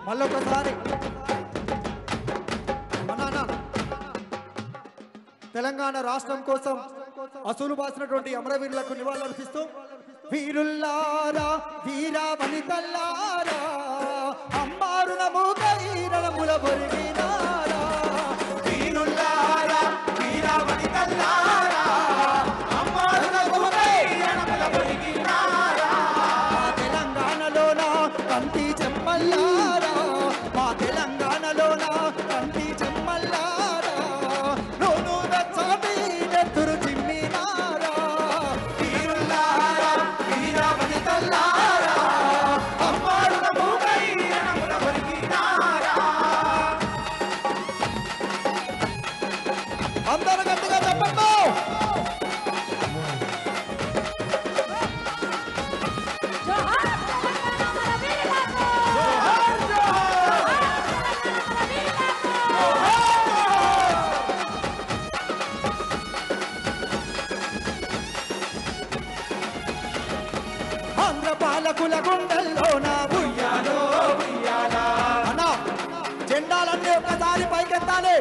మళ్ళొకసారి తెలంగాణ రాష్ట్రం కోసం అసూలు బాసినటువంటి అమరవీరులకు నివాళులర్పిస్తూ వీరుల్లారా వీర వనితల్లారా అమ్మారున మూగైరణముల బొరిగినారా వీరుల్లారా వీర వనితల్లారా అమ్మారున మూగైరణముల బొరిగినారా తెలంగాణలోన కంటి చెమ్మల్లారా మా తెలంగాణలోన కంటి చెమ్మల్లారా నోను రచ్చటి నెత్తురు చిమ్మినారా వీరుల్లారా వీర వనితల్లారా అమ్మారున మూగైరణముల బొరిగినారా అందరూ గట్టిగా చెప్పండి ఆంధ్ర పాలకుల గుండెల్లోన ఉయ్యాలో ఉయ్యాలా అన్నా జెండాలన్నీ ఒక్కసారి పైకెత్తాలి.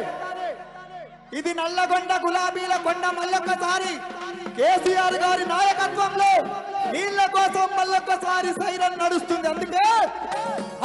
ఇది నల్లగొండ గులాబీల కొండ మళ్ళొక్కసారి కేసీఆర్ గారి నాయకత్వంలో నీళ్ల కోసం మళ్ళొక్కసారి సైరన్ నడుస్తుంది. అందుకే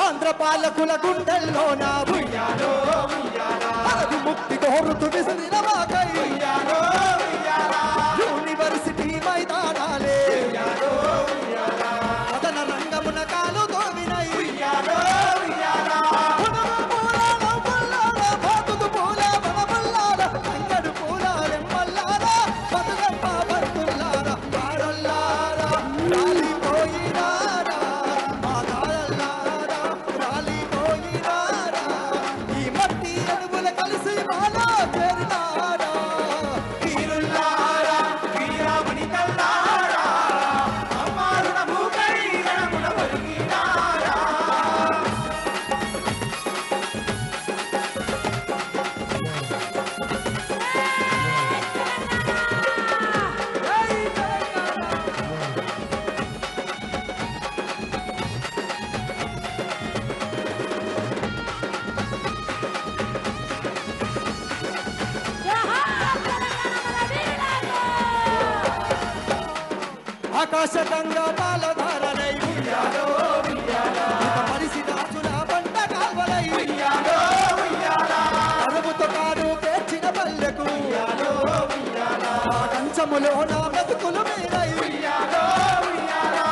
ఆంధ్ర పాలకుల గుండెల్లోన ఉయ్యాలో ఉయ్యాలా అది ముక్తి కోరుతూ విసిరిన మాకై ఉయ్యాలో ఉయ్యాలా యూనివర్సిటీ మైదానాలే ఉయ్యాలో ఉయ్యాలా కథన రంగమున కాలు దోవినై ఉయ్యాలో ఉయ్యాలా పునరుపూలాల పుల్లాల బాతుదు పూల వనముల్లాల అంగడు పూల రెమ్మల్లాల బతుకమ్మ బతుల్లాల పారల్లారా రాలిపోయినారా మా దారల్లారా రాలిపోయినారా ఈ మట్టి అడుగుల కలిసి మాలో చేరినారా వీరుల్లారా వీర వనితల్లారా అమ్మారున మూగైరణముల బొరిగినారా ఆకాశ గంగా పాలధారలై ఉయ్యాలో ఉయ్యాలా మరిసి దాచుల పంట కాల్వలై ఉయ్యాలో ఉయ్యాలా అరుముతో కారు పేర్చిన పల్లెకు ఉయ్యాలో ఉయ్యాలా కంచములో నా బతుకులు మీరై ఉయ్యాలో ఉయ్యాలా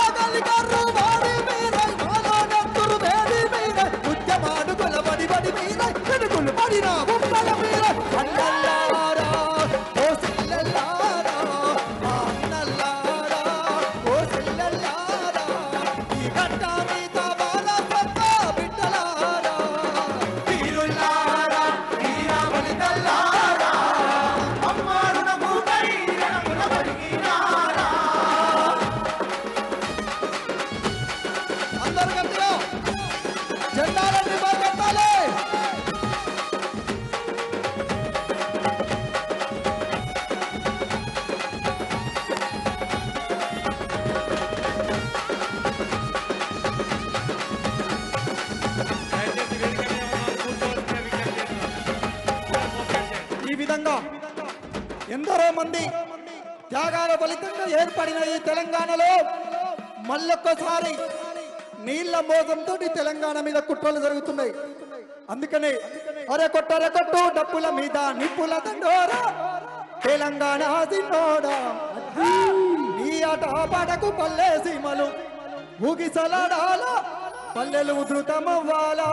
ఆగలి కర్రు వాడి మీరై మాలో నెత్తురు వేడి మీరై ఉద్యమాడుగుల బడి బడి మీరై వెనుకులు పడిన ఉప్పల మీరై అన్నల్లారా ఓ సిల్లల్లారా మా అన్నల్లారా ఓ సిల్లల్లారా ఈ గడ్డ మీద బాల పెద్ద బిడ్డలారా వీరుల్లారా వీర వనితల్లారా అమ్మారున మూగైరణముల బొరిగినారా అందరూ గట్టిగా జెండాలన్నీ పైకెత్తాలి. ఈ విధంగా ఎందరో మంది త్యాగాల ఫలితంగా ఏర్పడిన ఈ తెలంగాణలో మళ్ళొక్కసారి నీళ్ల మోసంతో తెలంగాణ మీద కుట్రలు జరుగుతున్నాయి. అందుకనే అరే కొట్టు డప్పుల మీద నిప్పుల దండోరా తెలంగాణ సిన్నోడా నీ ఆట పాటకు పల్లె సీమలు ఊగిసలాడాలా పల్లెలు ఉధృతమవ్వాలా.